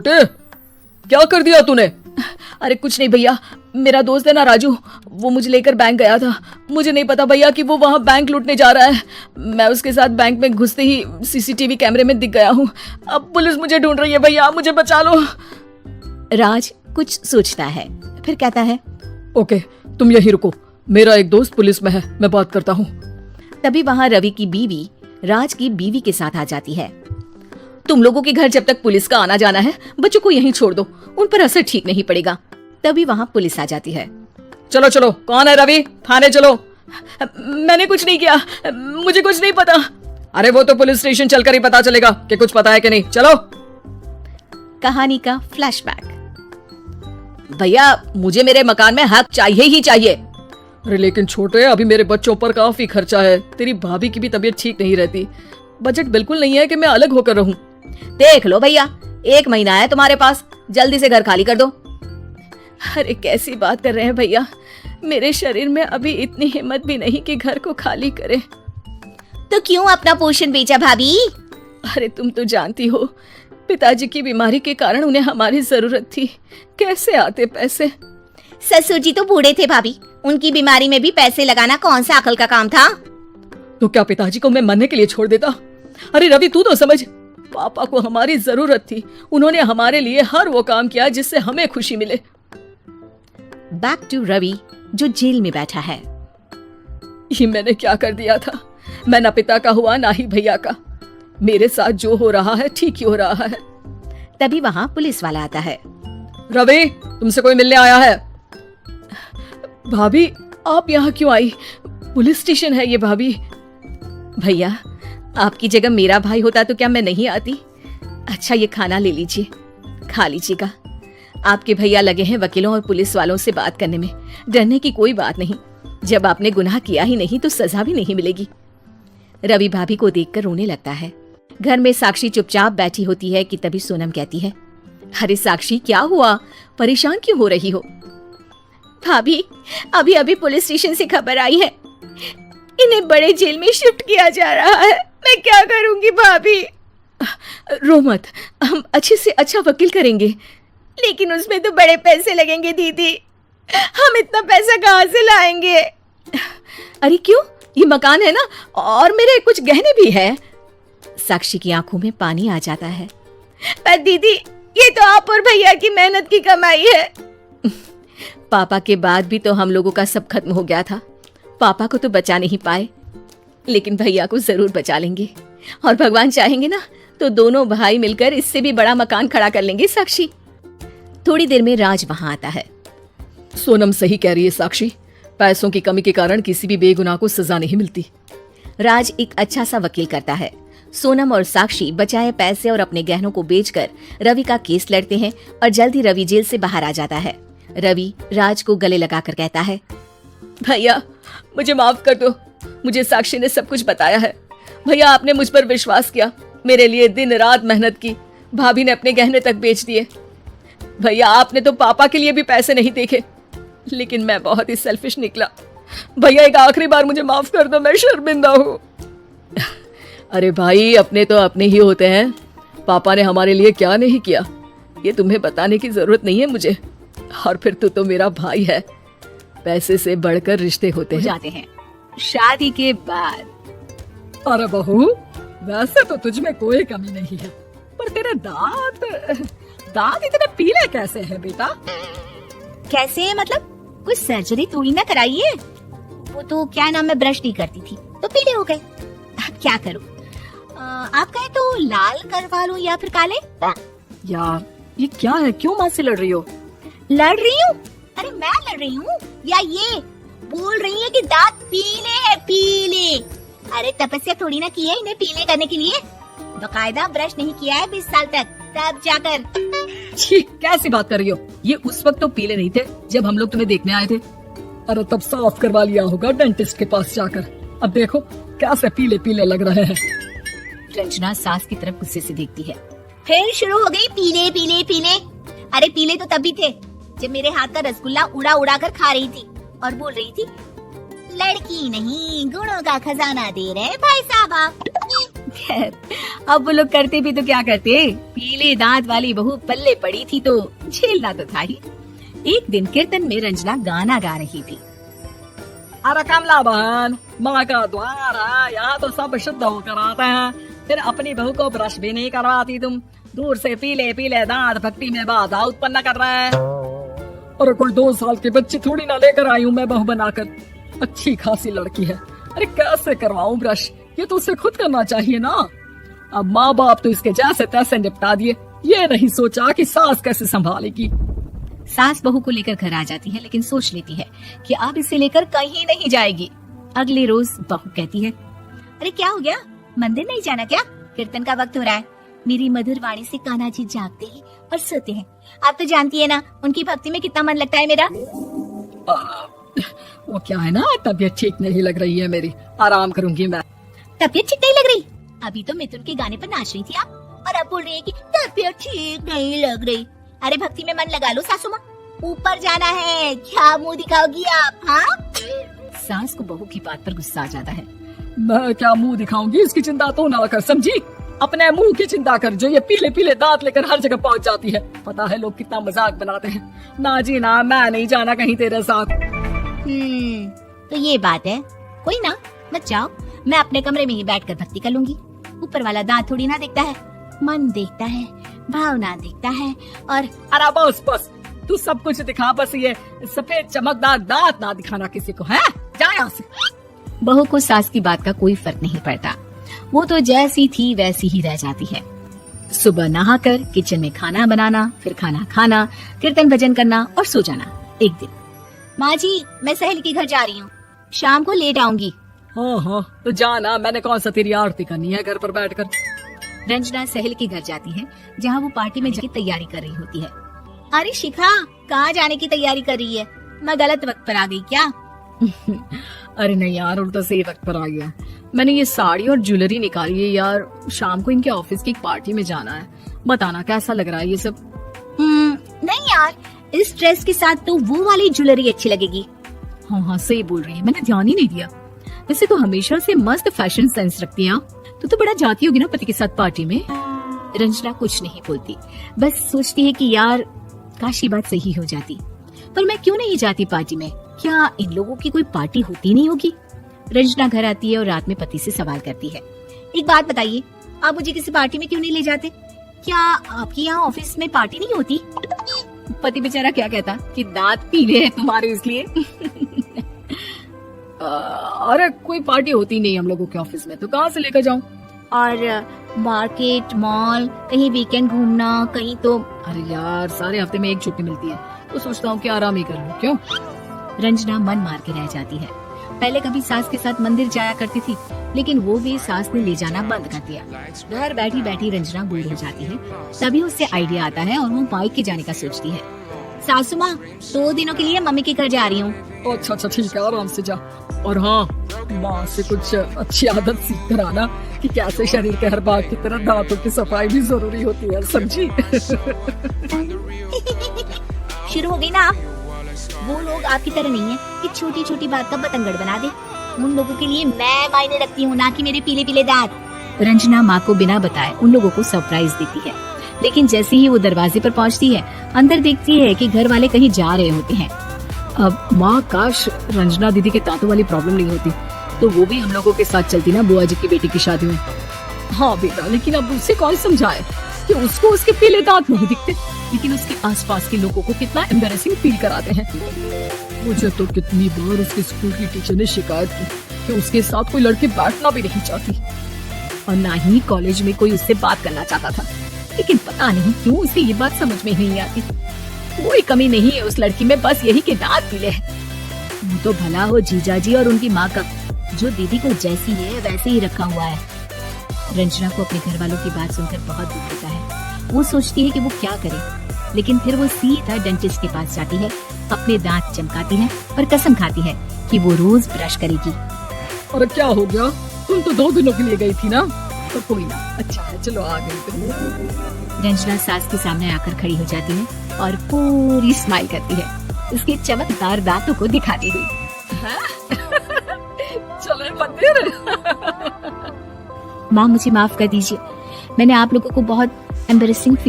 छोटे, क्या कर दिया तूने? अरे कुछ नहीं भैया, मेरा दोस्त है ना राजू, वो मुझे लेकर बैंक गया था। मुझे नहीं पता भैया कि वो वहाँ बैंक लूटने जा रहा है। मैं उसके साथ बैंक में घुसते ही सीसीटीवी कैमरे में दिख गया हूँ। अब पुलिस मुझे ढूंढ रही है भैया, मुझे बचा लो। राज कुछ सोचता है, फिर कहता है, ओके, तुम यहीं रुको, मेरा एक दोस्त पुलिस में है, मैं बात करता हूँ। तभी वहाँ रवि की बीवी राज की बीवी के साथ आ जाती है। तुम लोगों के घर जब तक पुलिस का आना जाना है, बच्चों को यहीं छोड़ दो, उन पर असर ठीक नहीं पड़ेगा। तभी वहाँ पुलिस आ जाती है। चलो चलो, कौन है रवि? थाने चलो। मैंने कुछ नहीं किया, मुझे कुछ नहीं पता। अरे वो तो पुलिस स्टेशन चलकर ही पता चलेगा कि कुछ पता है कि नहीं। चलो। कहानी का फ्लैशबैक। भैया मुझे मेरे मकान में हक चाहिए ही चाहिए। अरे लेकिन छोटे, अभी मेरे बच्चों पर काफी खर्चा है, तेरी भाभी की भी तबीयत ठीक नहीं रहती, बजट बिल्कुल नहीं है कि मैं अलग होकर रहूं। देख लो भैया, 1 महीना है तुम्हारे पास, जल्दी से घर खाली कर दो। अरे कैसी बात कर रहे हैं भैया, मेरे शरीर में अभी इतनी हिम्मत भी नहीं कि घर को खाली करे। तो क्यों अपना पोर्शन बेचा भाभी? अरे तुम तो जानती हो, पिताजी की बीमारी के कारण उन्हें हमारी जरूरत थी, कैसे आते पैसे। ससुर जी तो बूढ़े थे भाभी, उनकी बीमारी में भी पैसे लगाना कौन सा अकल का काम था? तो क्या पिताजी को मैं मरने के लिए छोड़ देता? अरे रवि, तू तो समझ, पापा को हमारी जरूरत थी, उन्होंने हमारे लिए हर वो काम किया जिससे हमें खुशी मिले। बैक टू रवि जो जेल में बैठा है। ये मैंने क्या कर दिया था? मैं ना पिता का हुआ ना ही भैया का। मेरे साथ जो हो रहा है ठीक ही हो रहा है। तभी वहाँ पुलिस वाला आता है। रवि, तुमसे कोई मिलने आया है। भाभी आप यहाँ क्यों आई? पुलिस स्टेशन है ये भाभी। भैया आपकी जगह मेरा भाई होता तो क्या मैं नहीं आती? अच्छा ये खाना ले लीजिए, खा लीजिएगा। आपके भैया लगे हैं वकीलों और पुलिस वालों से बात करने में, डरने की कोई बात नहीं। जब आपने गुनाह किया ही नहीं तो सजा भी नहीं मिलेगी। रवि भाभी को देखकर रोने लगता है। घर में साक्षी चुपचाप बैठी होती है कि तभी सोनम कहती है, अरे साक्षी क्या हुआ, परेशान क्यों हो रही हो? भाभी अभी अभी पुलिस स्टेशन से खबर आई है, इन्हें बड़े जेल में शिफ्ट किया जा रहा है। मैं क्या करूंगी भाभी? रो मत, हम अच्छे से अच्छा वकील करेंगे। लेकिन उसमें तो बड़े पैसे लगेंगे दीदी, हम इतना पैसा कहाँ से लाएंगे? अरे क्यों, ये मकान है ना, और मेरे कुछ गहने भी है। साक्षी की आंखों में पानी आ जाता है। पर दीदी ये तो आप और भैया की मेहनत की कमाई है। पापा के बाद भी तो हम लोगों का सब खत्म हो गया था। पापा को तो बचा नहीं पाए, लेकिन भैया को जरूर बचा लेंगे, और भगवान चाहेंगे ना तो दोनों भाई मिलकर इससे भी बड़ा मकान खड़ा कर लेंगे। साक्षी। थोड़ी देर में राज वहां आता है। सोनम सही कह रही है साक्षी, पैसों की कमी के कारण किसी भी बेगुनाह को सजा नहीं मिलती। राज एक अच्छा सा वकील करता है। सोनम और साक्षी बचाए पैसे और अपने गहनों को बेचकर रवि का केस लड़ते हैं और जल्द ही रवि जेल से बाहर आ जाता है। रवि राज को गले लगाकर कहता है, भैया मुझे माफ कर दो, मुझे साक्षी ने सब कुछ बताया है। भैया आपने मुझ पर विश्वास किया, मेरे लिए दिन रात मेहनत की, भाभी ने अपने गहने तक बेच दिए। भैया आपने तो पापा के लिए भी पैसे नहीं देखे, लेकिन मैं बहुत ही सेल्फिश निकला। भैया एक आखिरी बार मुझे माफ कर दो, मैं शर्मिंदा हूँ। अरे भाई, अपने तो अपने ही होते हैं, पापा ने हमारे लिए क्या नहीं किया ये तुम्हें बताने की जरूरत नहीं है मुझे। और फिर तू तो मेरा भाई है, पैसे से बढ़कर रिश्ते होते हैं। जाते हैं शादी के बाद। अरे बहू, वैसे तो तुझ में कोई कमी नहीं है, पर तेरे दांत इतने पीले कैसे हैं बेटा? कैसे है मतलब? कुछ सर्जरी थोड़ी ना कराई है, वो तो क्या नाम, मैं ब्रश नहीं करती थी तो पीले हो गए। अब क्या करूं? आप कहें तो लाल करवा लूं या फिर काले? यार ये क्या है, क्यों माँ से लड़ रही हो? लड़ रही हूँ? अरे मैं लड़ रही हूँ या ये बोल रही है कि दांत पीले हैं, पीले। अरे तपस्या थोड़ी ना की है इन्हें पीले करने के लिए, बकायदा ब्रश नहीं किया है 20 साल तक, तब जाकर। छी, कैसी बात कर रही हो? ये उस वक्त तो पीले नहीं थे जब हम लोग तुम्हें देखने आए थे। अरे तब साफ करवा लिया होगा डेंटिस्ट के पास जाकर, अब देखो कैसे पीले पीले लग रहे हैं। रंजना सास की तरफ गुस्से से देखती है। फिर शुरू हो गई पीले पीले पीले। अरे पीले तो तब भी थे जब मेरे हाथ का रसगुल्ला उड़ा उड़ा कर खा रही थी और बोल रही थी, लड़की नहीं गुणों का खजाना दे रहे भाई साहब आप। खैर, अब वो लोग करते भी तो क्या करते, पीले दांत वाली बहू पल्ले पड़ी थी तो झेलना तो था ही। एक दिन कीर्तन में रंजना गाना गा रही थी। अरे कमला बहन, माँ का द्वार है, यहाँ तो सब शुद्ध होकर आते हैं, फिर अपनी बहू को ब्रश भी नहीं करवाती तुम। दूर से पीले पीले दांत भक्ति में बाधा उत्पन्न कर रहे हैं। अरे कोई 2 साल के बच्चे थोड़ी ना लेकर आई हूँ मैं बहू बनाकर, अच्छी खासी लड़की है। अरे कैसे करवाऊं ब्रश, ये तो उसे खुद करना चाहिए ना। अब माँ बाप तो इसके जैसे तैसे निपटा दिए, ये नहीं सोचा कि सास कैसे संभालेगी। सास बहू को लेकर घर आ जाती है, लेकिन सोच लेती है कि अब इसे लेकर कहीं नहीं जाएगी। अगले रोज बहू कहती है, अरे क्या हो गया, मंदिर नहीं जाना क्या? कीर्तन का वक्त हो रहा है। मेरी मधुर वाणी से कान्हा जी जागते हैं और सोते हैं। आप तो जानती है ना उनकी भक्ति में कितना मन लगता है मेरा। वो क्या है ना, तबीयत ठीक नहीं लग रही है मेरी, आराम करूंगी मैं। तबीयत ठीक नहीं लग रही? अभी तो मिथुन के गाने पर नाच रही थी आप, और अब बोल रही है कि तबीयत ठीक नहीं लग रही। अरे भक्ति में मन लगा लो सासू माँ, ऊपर जाना है, क्या मुंह दिखाओगी आप? हाँ, सास को बहू की बात पर गुस्सा आ जाता है। मैं क्या मुंह दिखाऊंगी, इसकी चिंता तो ना कर, समझी? अपने मुंह की चिंता कर, जो ये पीले पीले दांत लेकर हर जगह पहुंच जाती है। पता है लोग कितना मजाक बनाते हैं। ना जी ना, मैं नहीं जाना कहीं तेरे साथ। तो ये बात है, कोई ना, मत जाओ, मैं अपने कमरे में ही बैठकर भक्ति कर लूंगी। ऊपर वाला दांत थोड़ी ना देखता है, मन देखता है, भावना देखता है। और अरे बस बस, तू सब कुछ दिखा, बस ये सफेद चमकदार दांत ना दिखाना किसी को, है? जा यहाँ से। बहू को सास की बात का कोई फर्क नहीं पड़ता, वो तो जैसी थी वैसी ही रह जाती है। सुबह नहाकर किचन में खाना बनाना, फिर खाना खाना, कीर्तन भजन करना और सो जाना। एक दिन, माँ जी मैं सहेली के घर जा रही हूँ, शाम को लेट आऊंगी। हाँ हाँ, तो जाना, मैंने कौन सा तेरी आरती करनी है घर पर बैठकर। रंजना सहेली के घर जाती है, जहाँ वो पार्टी में जाके तैयारी कर रही होती है। अरे शिखा, कहाँ जाने की तैयारी कर रही है? मैं गलत वक्त पर आ गई क्या? अरे नहीं यार, उल्टा सही वक्त पर आ गया। मैंने ये साड़ी और ज्वेलरी निकाली है यार, शाम को इनके ऑफिस की एक पार्टी में जाना है। बताना कैसा लग रहा है ये सब? नहीं यार, इस ड्रेस के साथ तो वो वाली ज्वेलरी अच्छी लगेगी। हाँ हाँ सही बोल रही है, मैंने ध्यान ही नहीं दिया। वैसे तो हमेशा से मस्त फैशन सेंस रखती है। तो बड़ा जाती होगी ना पति के साथ पार्टी में। रंजना कुछ नहीं बोलती, बस सोचती है कि यार काश ये बात सही हो जाती, पर मैं क्यों नहीं जाती पार्टी में? क्या इन लोगों की कोई पार्टी होती नहीं होगी? रंजना घर आती है और रात में पति से सवाल करती है, एक बात बताइए, आप मुझे किसी पार्टी में क्यों नहीं ले जाते? क्या आपके यहाँ ऑफिस में पार्टी नहीं होती? पति बेचारा क्या कहता कि दांत पीले हैं तुम्हारे इसलिए। अरे कोई पार्टी होती नहीं हम लोगों के ऑफिस में, तो कहाँ से लेकर जाऊं? और मार्केट, मॉल, कहीं वीकेंड घूमना, कहीं तो। अरे यार सारे हफ्ते में एक छुट्टी मिलती है, तो सोचता हूँ कि आराम ही कर लूं। क्यों? रंजना मन मार के रह जाती है। पहले कभी सास के साथ मंदिर जाया करती थी, लेकिन वो भी सास ने ले जाना बंद कर दिया। घर बैठी बैठी रंजना बोर हो जाती है। तभी उससे आइडिया आता है और वो बाइक के जाने का सोचती है। सासू माँ, 2 दिनों के लिए मम्मी के घर जा रही हूँ। अच्छा ठीक है, आराम से जा। और हाँ, माँ से कुछ अच्छी आदत सीख कर आना कि कैसे शरीर के हर भाग की तरह दांतों की सफाई भी जरूरी होती है, समझी? शुरू हो गई ना आप? वो लोग आपकी तरह नहीं है कि छोटी छोटी बात का बतंगड़ बना दे। उन लोगों के लिए मैं मायने रखती हूँ, ना कि मेरे पीले पीले दांत। रंजना माँ को बिना बताए उन लोगों को सरप्राइज देती है, लेकिन जैसे ही वो दरवाजे पर पहुँचती है, अंदर देखती है कि घर वाले कहीं जा रहे होते हैं। अब माँ, काश रंजना दीदी के दांतों वाली प्रॉब्लम नहीं होती, तो वो भी हम लोगों के साथ चलती ना बुआ जी की बेटी की शादी में। हाँ बेटा, लेकिन अब उसे कौन समझाए कि उसको उसके पीले दांत नहीं दिखते, लेकिन उसके आसपास के लोगों को कितना एम्बैरेसिंग फील कराते हैं। मुझे तो कितनी बार उसके स्कूल की टीचर ने शिकायत की कि उसके साथ कोई लड़की बैठना भी नहीं चाहती, और ना ही कॉलेज में कोई उससे बात करना चाहता था। लेकिन पता नहीं क्यों उसे ये बात समझ में नहीं आती। कोई कमी नहीं है उस लड़की में, बस यही कि दांत पीले हैं। वो तो भला हो जीजा जी और उनकी माँ का, जो दीदी को जैसी है वैसे ही रखा हुआ है। रंजना को अपने घर वालों की बात सुनकर बहुत दुख होता है। वो सोचती है कि वो क्या करे, लेकिन फिर वो सीधा डेंटिस्ट के पास जाती है, अपने दांत चमकाती है और कसम खाती है कि वो रोज ब्रश करेगी। अरे क्या हो गया, तुम तो 2 दिनों के लिए गई थी ना, तो कोई ना, अच्छा है, चलो आ गई। रंजना सास के सामने आकर खड़ी हो जाती है और पूरी स्माइल करती है, उसके चमकदार दांतों को दिखाती हुई। चले मंदिर। माँ मुझे माफ कर दीजिए, मैंने आप लोगों को बहुत एम्बेरसिंग फील